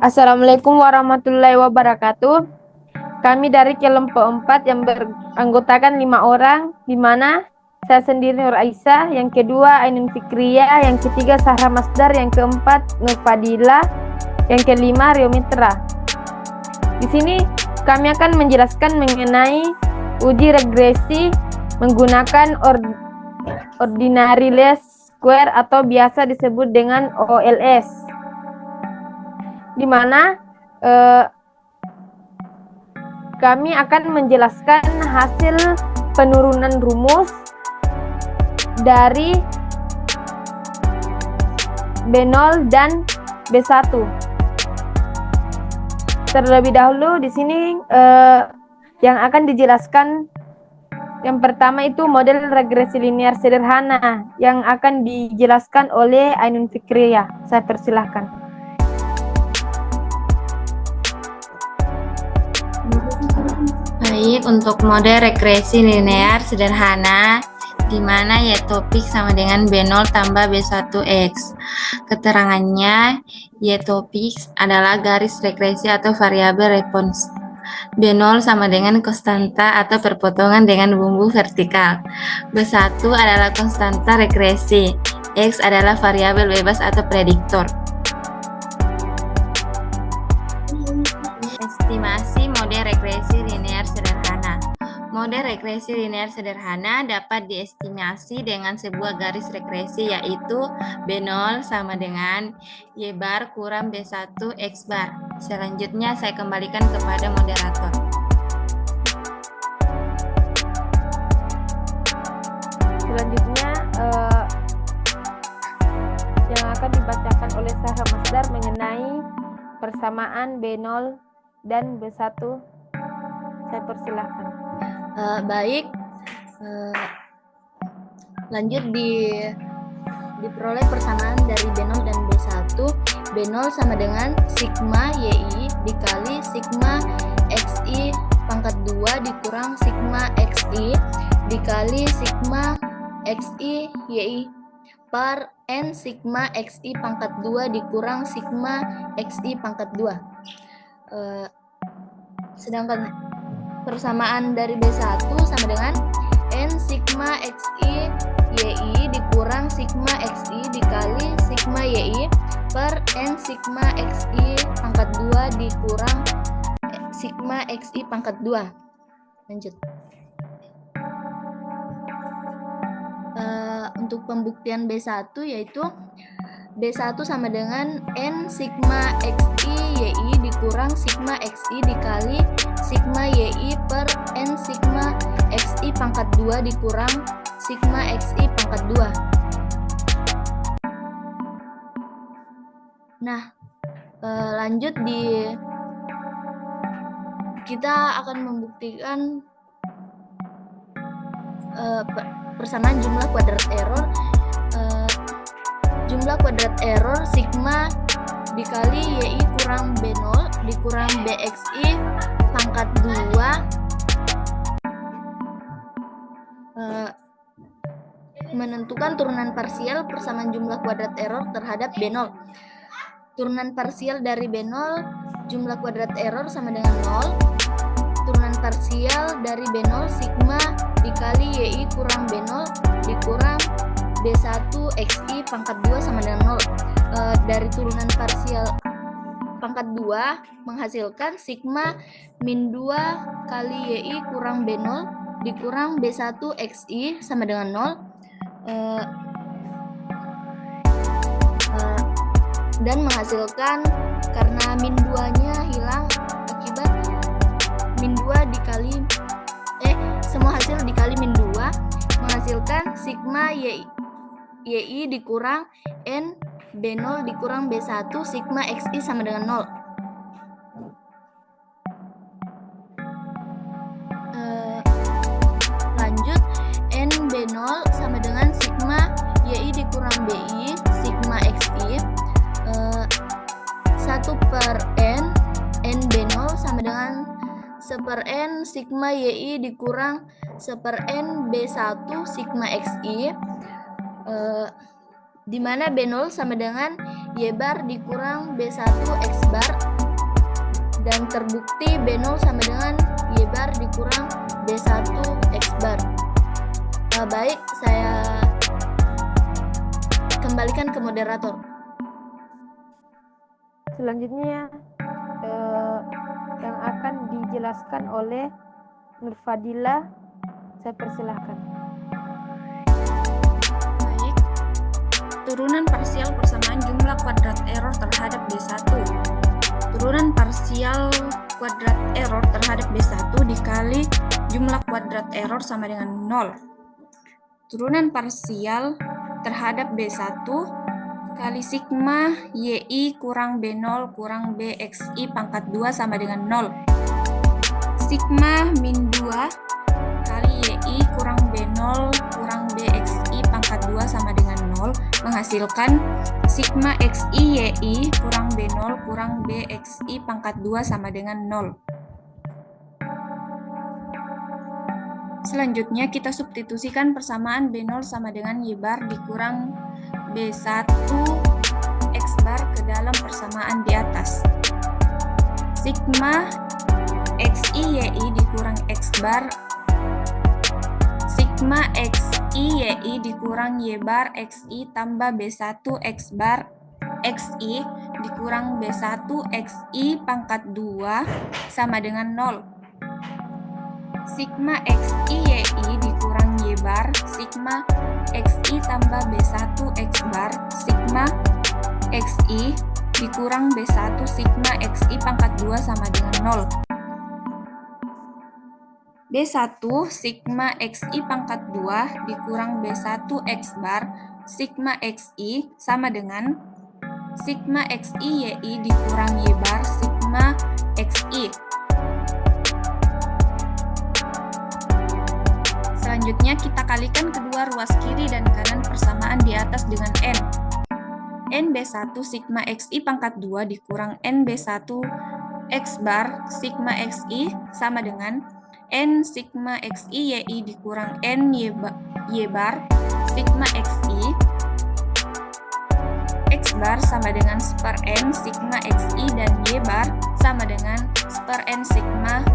Assalamualaikum warahmatullahi wabarakatuh. Kami dari kelompok 4 yang beranggotakan 5 orang, di mana saya sendiri Nur Aisyah, yang kedua Ainun Fikriya, yang ketiga Sahra Masdar, yang keempat Nur Fadila, yang kelima Rio Mitra. Di sini kami akan menjelaskan mengenai uji regresi menggunakan ordinary least square atau biasa disebut dengan OLS, di mana kami akan menjelaskan hasil penurunan rumus dari B0 dan B1. Terlebih dahulu di sini yang akan dijelaskan yang pertama itu model regresi linear sederhana yang akan dijelaskan oleh Ainun Fikriya. Saya persilahkan. Baik, untuk model regresi linear sederhana, di mana y topik sama dengan B0 tambah B1X. Keterangannya, y topik adalah garis regresi atau variabel respons. B0 sama dengan konstanta atau perpotongan dengan bumbu vertikal. B1 adalah konstanta regresi. X adalah variabel bebas atau prediktor. Estimasi model regresi linear sederhana. Model regresi linear sederhana dapat diestimasi dengan sebuah garis regresi, yaitu B0 sama dengan Y bar kurang B1 X bar. Selanjutnya saya kembalikan kepada moderator. Selanjutnya yang akan dibacakan oleh Sahra Masdar mengenai persamaan B0 dan B1. Saya persilahkan. Baik, lanjut diperoleh persamaan dari B0 dan B1. B0 sama dengan sigma YI dikali sigma XI pangkat 2 dikurang sigma XI dikali sigma XI YI per N sigma XI pangkat 2 dikurang sigma XI pangkat 2. Sedangkan persamaan dari B1 sama dengan N sigma XI YI dikurang sigma XI dikali sigma YI per N sigma XI pangkat 2 dikurang sigma XI pangkat 2. Lanjut. Untuk pembuktian B1 yaitu B1 sama dengan N sigma XI YI dikurang sigma XI dikali sigma YI per N sigma XI pangkat 2 dikurang sigma XI pangkat 2. Nah, lanjut kita akan membuktikan persamaan jumlah kuadrat error. Jumlah kuadrat error sigma dikali YI kurang B0 dikurang BXI pangkat 2 menentukan turunan parsial persamaan jumlah kuadrat error terhadap B0. Turunan parsial dari B0 jumlah kuadrat error sama dengan 0. Turunan parsial dari B0 sigma dikali YI kurang B0 dikurang B1 XI pangkat 2 sama dengan 0. Dari turunan parsial pangkat 2 menghasilkan sigma min 2 kali YI kurang B0 dikurang B1 XI sama dengan 0. Dan menghasilkan karena min 2-nya hilang akibat min 2 dikali semua hasil dikali min 2 menghasilkan sigma YI dikurang N B0 dikurang B1 sigma XI sama dengan 0. Lanjut, N B0 sama dengan sigma YI dikurang BI sigma XI 1 per N B0 sama dengan 1 per N sigma YI dikurang 1 per N B1 sigma XI di mana B0 sama dengan Y bar dikurang B1 X bar, dan terbukti B0 sama dengan Y bar dikurang B1 X bar. Baik, saya kembalikan ke moderator. Selanjutnya yang akan dijelaskan oleh Nur Fadila, saya persilahkan. Baik, turunan parsial persamaan jumlah kuadrat error terhadap B1. Turunan parsial kuadrat error terhadap B1 dikali jumlah kuadrat error sama dengan 0. Turunan parsial terhadap B1 kali sigma YI kurang B0 kurang BXI pangkat 2 sama dengan 0. Sigma min 2 kali YI kurang B0 kurang BXI pangkat 2 sama dengan 0 menghasilkan sigma XI YI kurang B0 kurang BXI pangkat 2 sama dengan 0. Selanjutnya kita substitusikan persamaan B0 sama dengan Y bar dikurang B1 X bar ke dalam persamaan di atas. Sigma XI YI dikurang X bar, sigma XI YI dikurang Y bar XI tambah B1 X bar XI dikurang B1 XI pangkat 2 sama dengan 0. Sigma XI YI dikurang Y bar, sigma XI tambah B1 X bar, sigma XI dikurang B1 sigma XI pangkat 2 sama dengan 0. B1 sigma XI pangkat 2 dikurang B1 X bar, sigma XI sama dengan sigma XI YI dikurang Y bar, sigma XI. Selanjutnya kita kalikan kedua ruas kiri dan kanan persamaan di atas dengan N. N B1 sigma XI pangkat 2 dikurang N B1 X bar sigma XI sama dengan N sigma XI YI dikurang N Y bar sigma XI X bar sama dengan seper N sigma XI dan Y bar sama dengan seper N sigma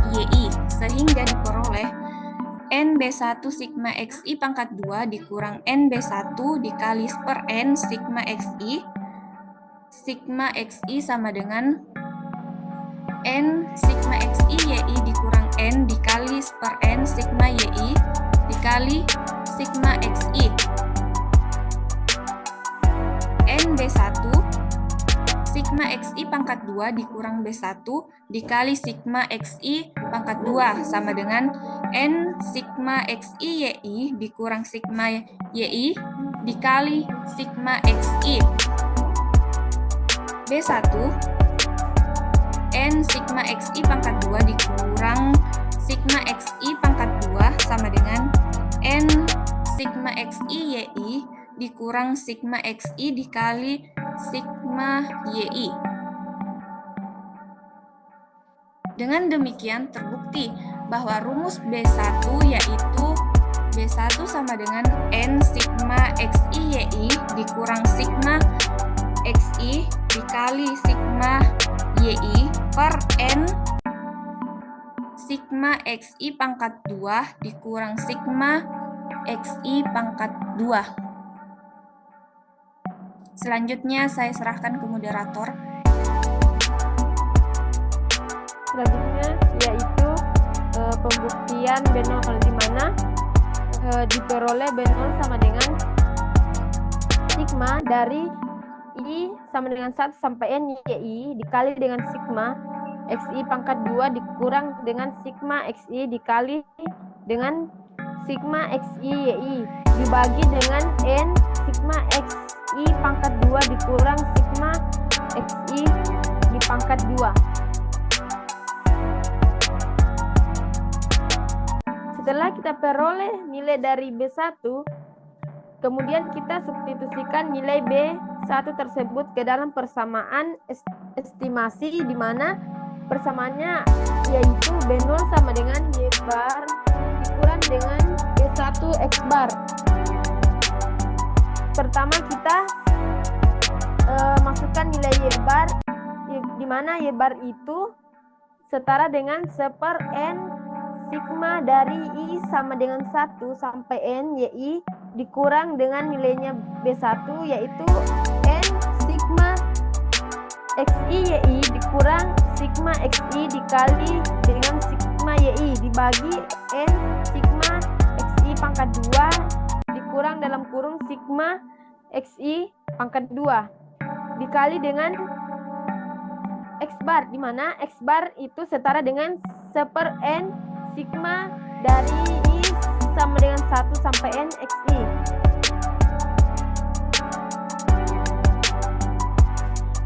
YI, sehingga diperoleh N B1 sigma XI pangkat 2 dikurang N B1 dikali seper N sigma XI. Sigma XI sama dengan N sigma XI YI dikurang N dikali seper N sigma YI dikali sigma XI. N B1 sigma XI pangkat 2 dikurang B1 dikali sigma XI pangkat 2 sama dengan N sigma XI YI dikurang sigma YI dikali sigma XI. B1 N sigma XI pangkat 2 dikurang sigma XI pangkat 2 sama dengan N sigma XI YI dikurang sigma XI dikali sigma YI. Dengan demikian terbukti bahwa rumus B1 yaitu B1 sama dengan N sigma XI YI dikurang sigma XI dikali sigma YI per N sigma XI pangkat 2 dikurang sigma XI pangkat 2. Selanjutnya saya serahkan ke moderator. Selanjutnya yaitu pembuktian B0 di mana diperoleh B0 sama dengan sigma dari I sama dengan 1 sampai N YI dikali dengan sigma XI pangkat 2 dikurang dengan sigma XI dikali dengan sigma XI YI dibagi dengan N sigma XI pangkat 2 dikurang sigma XI di pangkat 2. Setelah kita peroleh nilai dari B1, kemudian kita substitusikan nilai B1 tersebut ke dalam persamaan estimasi di mana persamaannya yaitu B0 sama dengan Y bar dikurang dengan B1 X bar. pertama kita masukkan nilai Y bar, di mana Y bar itu setara dengan 1/n sigma dari I sama dengan 1 sampai N YI dikurang dengan nilainya B1 yaitu N sigma XI YI dikurang sigma XI dikali dengan sigma YI dibagi N sigma XI pangkat 2 dikurang dalam kurung sigma XI pangkat 2 dikali dengan X bar, di mana X bar itu setara dengan 1/n sigma dari I sama dengan 1 sampai N XI.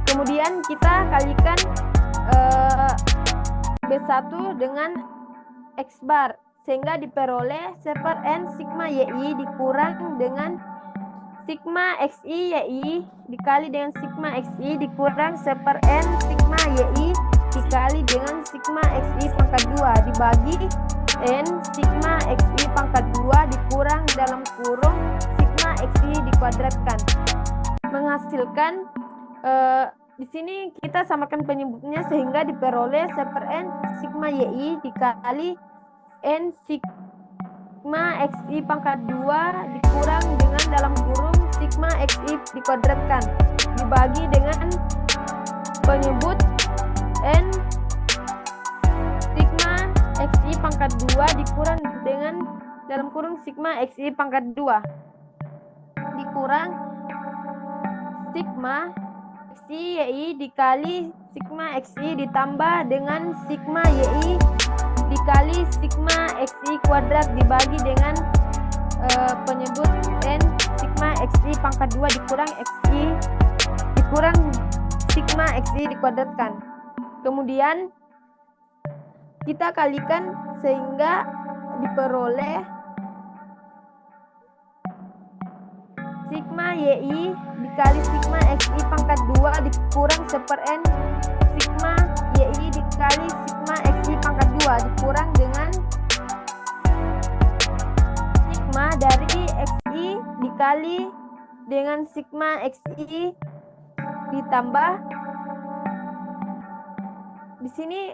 Kemudian kita kalikan B1 dengan X bar, sehingga diperoleh 1/n sigma YI dikurang dengan sigma XI YI dikali dengan sigma XI dikurang 1/n sigma YI dikali dengan sigma XI pangkat 2 dibagi N sigma XI pangkat 2 dikurang dalam kurung sigma XI dikuadratkan. Menghasilkan di sini kita samakan penyebutnya sehingga diperoleh 1/n sigma YI dikali N sigma XI pangkat 2 dikurang dengan dalam kurung sigma XI dikuadratkan dibagi dengan penyebut N sigma XI pangkat 2 dikurang dengan dalam kurung sigma XI pangkat 2 dikurang sigma XI YI dikali sigma XI ditambah dengan sigma YI dikali sigma XI kuadrat dibagi dengan penyebut N sigma XI pangkat 2 dikurang XI dikurang sigma XI dikuadratkan. Kemudian kita kalikan sehingga diperoleh sigma YI dikali sigma XI pangkat 2 dikurang 1/n sigma YI dikali sigma XI pangkat 2 dikurang dengan sigma dari XI dikali dengan sigma XI ditambah di sini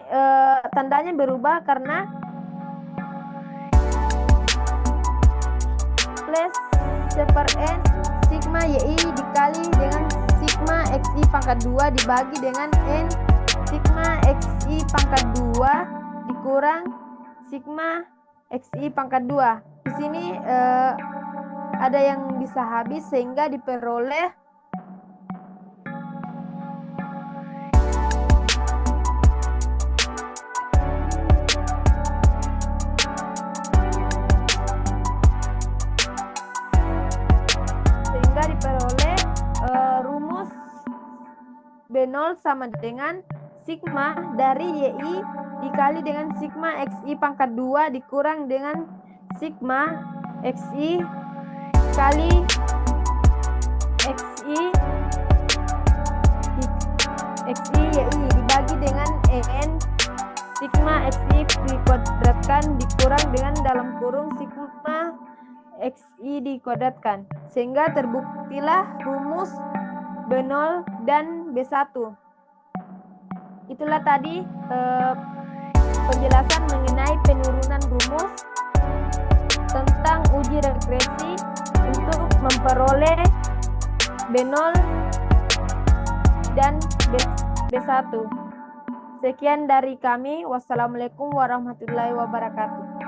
tandanya berubah karena plus 1/n sigma YI dikali dengan sigma XI pangkat 2 dibagi dengan N sigma XI pangkat 2 dikurang sigma XI pangkat 2. Di sini ada yang bisa habis sehingga diperoleh rumus B0 sama dengan sigma dari YI dikali dengan sigma XI pangkat 2 dikurang dengan sigma XI kali XI YI dibagi dengan EN sigma XI dikuadratkan dikurang dengan dalam kurung sigma XI dikuadratkan, sehingga terbuktilah rumus B0 dan B1. Itulah tadi penjelasan mengenai penurunan rumus tentang uji regresi untuk memperoleh B0 dan B1. Sekian dari kami. Wassalamualaikum warahmatullahi wabarakatuh.